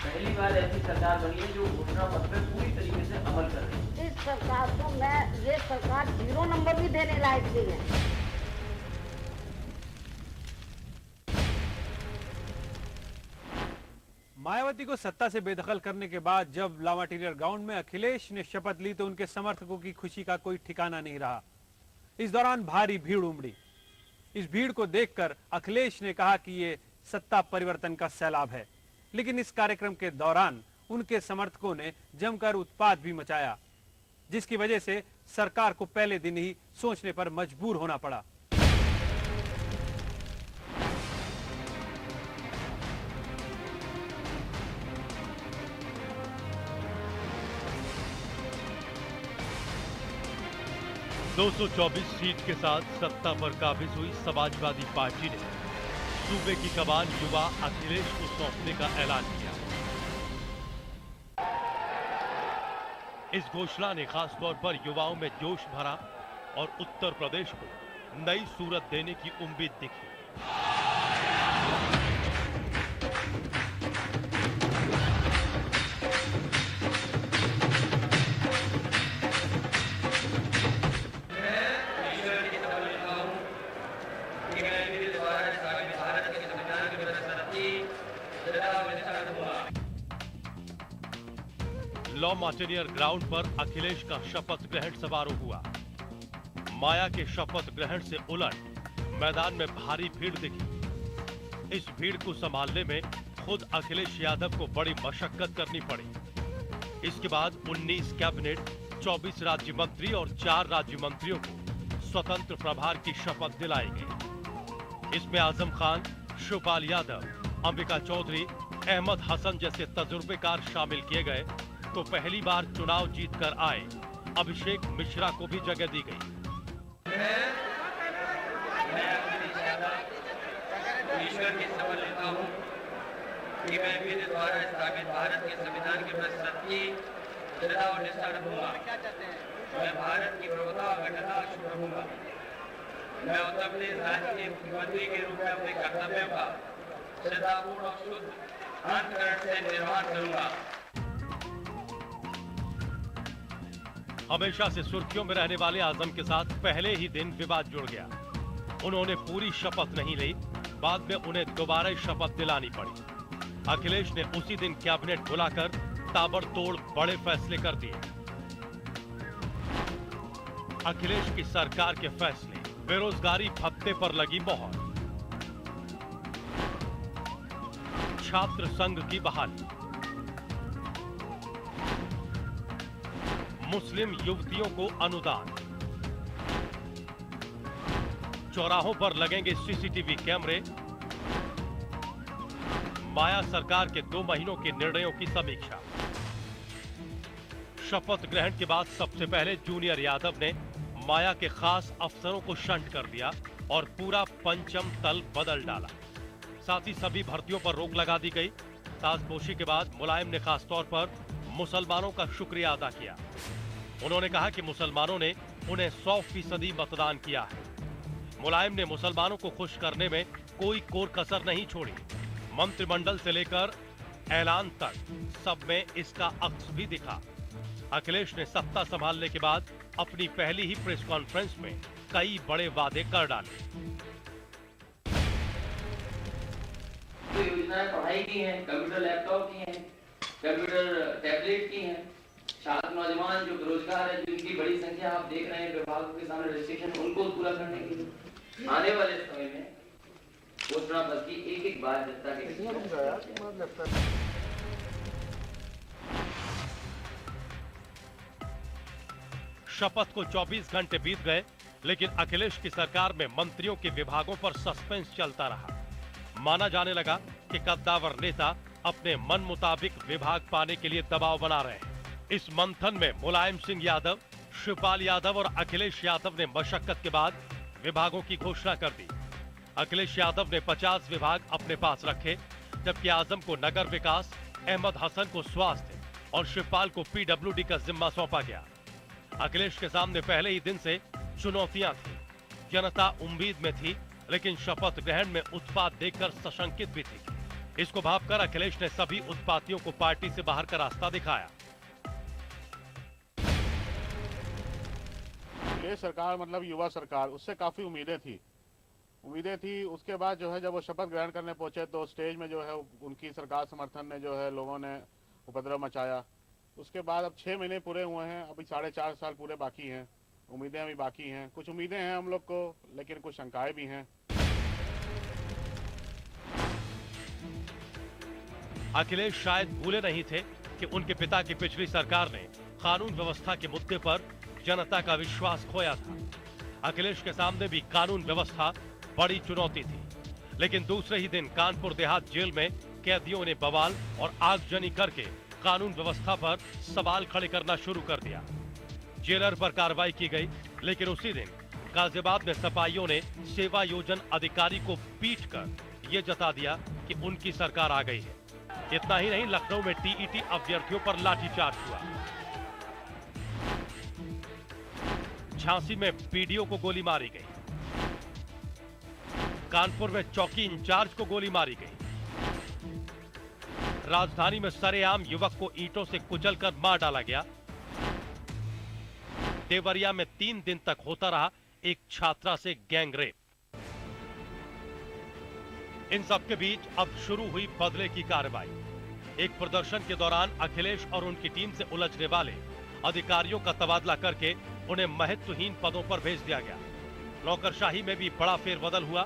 पहली बार ऐसी सरकार बनी है जो घोषणा पत्र पे पूरी तरीके से अमल कर रही है। इस सरकार को मैं ये सरकार 0 नंबर भी देने लायक नहीं है। मायावती को सत्ता से बेदखल करने के बाद जब लामाटीरियर ग्राउंड में अखिलेश ने शपथ ली तो उनके समर्थकों की खुशी का कोई ठिकाना नहीं रहा। इस दौरान भारी भीड़ उमड़ी। इस भीड़ को देखकर अखिलेश ने कहा कि ये सत्ता परिवर्तन का सैलाब है, लेकिन इस कार्यक्रम के दौरान उनके समर्थकों ने जमकर उत्पात भी मचाया, जिसकी वजह से सरकार को पहले दिन ही सोचने पर मजबूर होना पड़ा। दो 224 सीट के साथ सत्ता पर काबिज हुई समाजवादी पार्टी ने सूबे की कमान युवा अखिलेश को सौंपने का ऐलान किया। इस घोषणा ने खासतौर पर युवाओं में जोश भरा और उत्तर प्रदेश को नई सूरत देने की उम्मीद दिखी। लॉ मार्टिनियर ग्राउंड पर अखिलेश का शपथ ग्रहण समारोह हुआ। माया के शपथ ग्रहण से उलट मैदान में भारी भीड़ दिखी। इस भीड़ को संभालने में खुद अखिलेश यादव को बड़ी मशक्कत करनी पड़ी। इसके बाद 19 कैबिनेट, 24 राज्य मंत्री और 4 राज्य मंत्रियों को स्वतंत्र प्रभार की शपथ दिलाई गई। इसमें आजम खान, शिवपाल यादव, अंबिका चौधरी, अहमद हसन जैसे तजुर्बेकार शामिल किए गए तो पहली बार चुनाव जीतकर आए अभिषेक मिश्रा को भी जगह दी गई। ईश्वर की शपथ लेता हूँ कि मैं मेरे द्वारा स्थापित भारत के संविधान के प्रति सच्ची श्रद्धा और निष्ठा रखूंगा। मैं भारत की प्रभुता और अखंडता अक्षुण्ण रहूंगा। मैं उत्तर प्रदेश राज्य के मुख्यमंत्री के रूप में अपने कर्तव्यों का श्रद्धापूर्ण और शुद्ध अंतःकरण से निर्वहन करूंगा। हमेशा से सुर्खियों में रहने वाले आजम के साथ पहले ही दिन विवाद जुड़ गया। उन्होंने पूरी शपथ नहीं ली, बाद में उन्हें दोबारा शपथ दिलानी पड़ी। अखिलेश ने उसी दिन कैबिनेट बुलाकर ताबड़तोड़ बड़े फैसले कर दिए। अखिलेश की सरकार के फैसले, बेरोजगारी भत्ते पर लगी मोहर, छात्र संघ की बहाली, मुस्लिम युवतियों को अनुदान, चौराहों पर लगेंगे सीसीटीवी कैमरे, माया सरकार के 2 महीनों के निर्णयों की समीक्षा। शपथ ग्रहण के बाद सबसे पहले जूनियर यादव ने माया के खास अफसरों को शंट कर दिया और पूरा पंचम तल बदल डाला। साथ ही सभी भर्तियों पर रोक लगा दी गई। ताजपोशी के बाद मुलायम ने खासतौर पर मुसलमानों का शुक्रिया अदा किया। उन्होंने कहा कि मुसलमानों ने उन्हें 100% मतदान किया है। मुलायम ने मुसलमानों को खुश करने में कोई कोर कसर नहीं छोड़ी। मंत्रिमंडल से लेकर ऐलान तक सब में इसका अक्स भी दिखा। अखिलेश ने सत्ता संभालने के बाद अपनी पहली ही प्रेस कॉन्फ्रेंस में कई बड़े वादे कर डाले। जो योजनाएं पढ़ाई की हैं, कंप्यूटर लैपटॉप की हैं, कंप्यूटर टैबलेट की हैं, छात्र नौजवान जो बेरोजगार है, जिनकी बड़ी संख्या आप देख रहे हैं विभागों के सामने रजिस्ट्रेशन, उनको पूरा करने के लिए आने वाले समय में घोषणा पत्र की एक बात जनता के शपथ को 24 घंटे बीत गए, लेकिन अखिलेश की सरकार में मंत्रियों के विभागों पर सस्पेंस चलता रहा। माना जाने लगा कि कद्दावर नेता अपने मन मुताबिक विभाग पाने के लिए दबाव बना रहे हैं। इस मंथन में मुलायम सिंह यादव, शिवपाल यादव और अखिलेश यादव ने मशक्कत के बाद विभागों की घोषणा कर दी। अखिलेश यादव ने 50 विभाग अपने पास रखे, जबकि आजम को नगर विकास, अहमद हसन को स्वास्थ्य और शिवपाल को पीडब्ल्यूडी का जिम्मा सौंपा गया। अखिलेश के सामने पहले ही दिन से चुनौतियां थी। जनता उम्मीद में थी, लेकिन शपथ ग्रहण में उत्पात देखकर सशंकित भी थी। इसको भांपकर अखिलेश ने सभी उत्पातियों को पार्टी से बाहर का रास्ता दिखाया। ये सरकार मतलब युवा सरकार, उससे काफी उम्मीदें थी। उसके बाद जो है जब वो शपथ ग्रहण करने पहुंचे तो स्टेज में जो है उनकी सरकार समर्थन ने जो है लोगों ने उपद्रव मचाया। उसके बाद अब 6 महीने पूरे हुए हैं, अभी 4.5 साल पूरे बाकी हैं। उम्मीदें अभी बाकी हैं, कुछ उम्मीदें हैं हम लोग को, लेकिन कुछ शंकाएं भी हैं। अखिलेश शायद भूले नहीं थे कि उनके पिता की पिछली सरकार ने कानून व्यवस्था के मुद्दे पर जनता का विश्वास खोया था। अखिलेश के सामने भी कानून व्यवस्था बड़ी चुनौती थी, लेकिन दूसरे ही दिन कानपुर देहात जेल में कैदियों ने बवाल और आगजनी करके कानून व्यवस्था पर सवाल खड़े करना शुरू कर दिया। जेलर पर कार्रवाई की गई, लेकिन उसी दिन गाजियाबाद में सपाइयों ने सेवा योजन अधिकारी को पीटकर यह जता दिया कि उनकी सरकार आ गई है। इतना ही नहीं, लखनऊ में टीईटी अभ्यर्थियों पर लाठीचार्ज हुआ। झांसी में पीडीओ को गोली मारी गई। कानपुर में चौकी इंचार्ज को गोली मारी गई। राजधानी में सरेआम युवक को ईंटों से कुचलकर मार डाला गया। देवरिया में 3 दिन तक होता रहा एक छात्रा से गैंग रेप। इन सबके बीच अब शुरू हुई बदले की कार्रवाई। एक प्रदर्शन के दौरान अखिलेश और उनकी टीम से उलझने वाले अधिकारियों का तबादला करके उन्हें महत्वहीन पदों पर भेज दिया गया। नौकरशाही में भी बड़ा फेरबदल हुआ।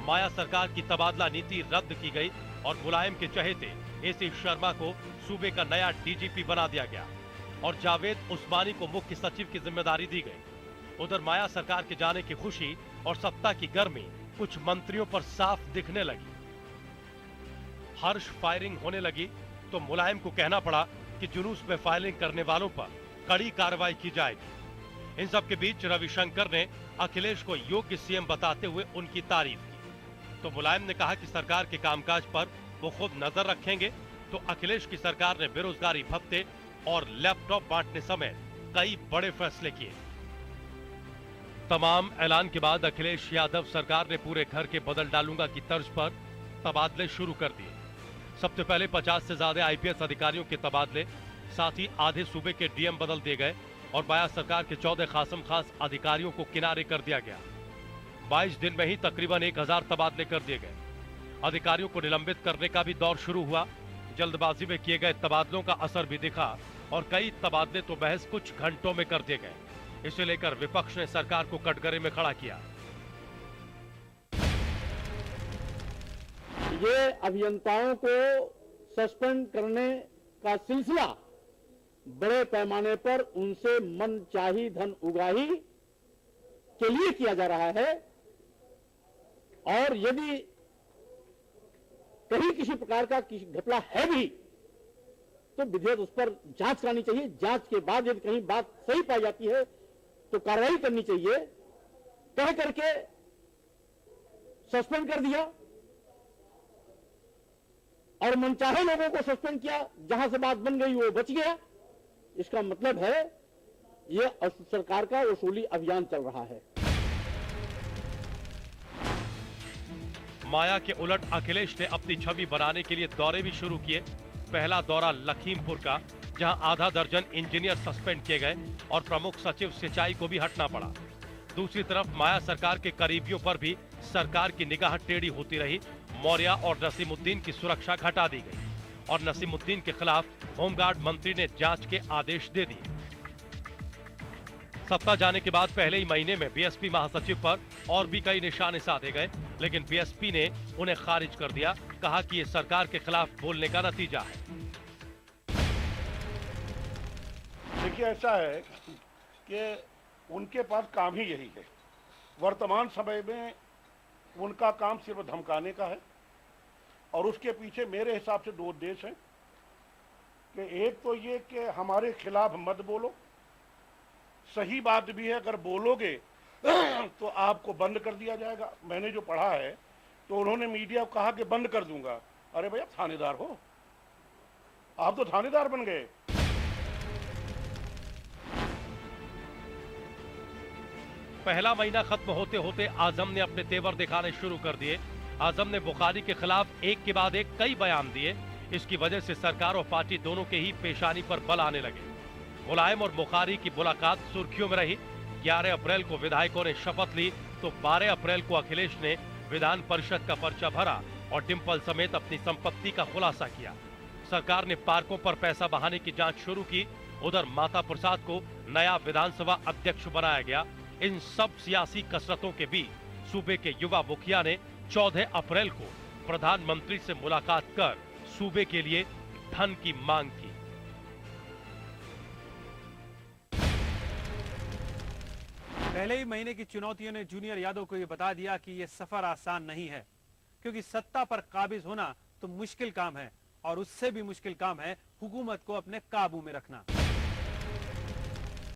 माया सरकार की तबादला नीति रद्द की गई और मुलायम के चहेते एसी शर्मा को सूबे का नया डीजीपी बना दिया गया और जावेद उस्मानी को मुख्य सचिव की जिम्मेदारी दी गई। उधर माया सरकार के जाने की खुशी और सत्ता की गर्मी कुछ मंत्रियों पर साफ दिखने लगी। हर्ष फायरिंग होने लगी तो मुलायम को कहना पड़ा कि जुलूस में फायरिंग करने वालों पर कड़ी कार्रवाई की जाएगी। इन सब के बीच रविशंकर ने अखिलेश को योग्य सीएम बताते हुए उनकी तारीफ की, तो मुलायम ने कहा कि सरकार के कामकाज पर वो खुद नजर रखेंगे। तो अखिलेश की सरकार ने बेरोजगारी भत्ते और लैपटॉप बांटने समेत कई बड़े फैसले किए। तमाम ऐलान के बाद अखिलेश यादव सरकार ने पूरे घर के बदल डालूंगा की तर्ज पर तबादले शुरू कर दिए। सबसे पहले 50 से ज्यादा आईपीएस अधिकारियों के तबादले, साथ ही आधे सूबे के डीएम बदल दिए गए और माया सरकार के 14 खासम खास अधिकारियों को किनारे कर दिया गया। 22 दिन में ही तकरीबन 1000 तबादले कर दिए गए। अधिकारियों को निलंबित करने का भी दौर शुरू हुआ। जल्दबाजी में किए गए तबादलों का असर भी दिखा और कई तबादले तो महज कुछ घंटों में कर दिए गए। इसे लेकर विपक्ष ने सरकार को कटघरे में खड़ा किया। ये अभियंताओं को सस्पेंड करने का सिलसिला बड़े पैमाने पर उनसे मनचाही धन उगाही के लिए किया जा रहा है और यदि कहीं किसी प्रकार का घपला है भी तो विधिवत उस पर जांच करानी चाहिए। जांच के बाद यदि कहीं बात सही पाई जाती है तो कार्रवाई करनी चाहिए। कह करके सस्पेंड कर दिया और मनचाहे लोगों को सस्पेंड किया, जहां से बात बन गई वो बच गया। इसका मतलब है ये सरकार का वसूली अभियान चल रहा है। माया के उलट अखिलेश ने अपनी छवि बनाने के लिए दौरे भी शुरू किए। पहला दौरा लखीमपुर का, जहां आधा दर्जन इंजीनियर सस्पेंड किए गए और प्रमुख सचिव सिंचाई को भी हटना पड़ा। दूसरी तरफ माया सरकार के करीबियों पर भी सरकार की निगाह टेढ़ी होती रही। मौर्य और नसीमुद्दीन की सुरक्षा घटा दी गई और नसीमुद्दीन के खिलाफ होमगार्ड मंत्री ने जांच के आदेश दे दिए। सत्ता जाने के बाद पहले ही महीने में बीएसपी महासचिव पर और भी कई निशाने साधे गए, लेकिन बीएसपी ने उन्हें खारिज कर दिया। कहा कि ये सरकार के खिलाफ बोलने का नतीजा है। देखिए, ऐसा है कि उनके पास काम ही यही है। वर्तमान समय में उनका काम सिर्फ धमकाने का है और उसके पीछे मेरे हिसाब से 2 उद्देश्य हैं कि एक तो ये कि हमारे खिलाफ मत बोलो। सही बात भी है, अगर बोलोगे तो आपको बंद कर दिया जाएगा। मैंने जो पढ़ा है तो उन्होंने मीडिया को कहा कि बंद कर दूंगा। अरे भैया, थानेदार हो आप, तो थानेदार बन गए। पहला महीना खत्म होते होते आजम ने अपने तेवर दिखाने शुरू कर दिए। आजम ने बुखारी के खिलाफ एक के बाद एक कई बयान दिए। इसकी वजह से सरकार और पार्टी दोनों के ही पेशानी पर बल आने लगे। मुलायम और बुखारी की मुलाकात सुर्खियों में रही। 11 अप्रैल को विधायकों ने शपथ ली तो 12 अप्रैल को अखिलेश ने विधान परिषद का पर्चा भरा और डिंपल समेत अपनी संपत्ति का खुलासा किया। सरकार ने पार्कों पर पैसा बहाने की जांच शुरू की। उधर माता प्रसाद को नया विधानसभा अध्यक्ष बनाया गया। इन सब सियासी कसरतों के बीच सूबे के युवा मुखिया ने 14 अप्रैल को प्रधानमंत्री से मुलाकात कर सूबे के लिए धन की मांग की। पहले ही महीने की चुनौतियों ने जूनियर यादव को यह बता दिया कि यह सफर आसान नहीं है, क्योंकि सत्ता पर काबिज होना तो मुश्किल काम है और उससे भी मुश्किल काम है हुकूमत को अपने काबू में रखना।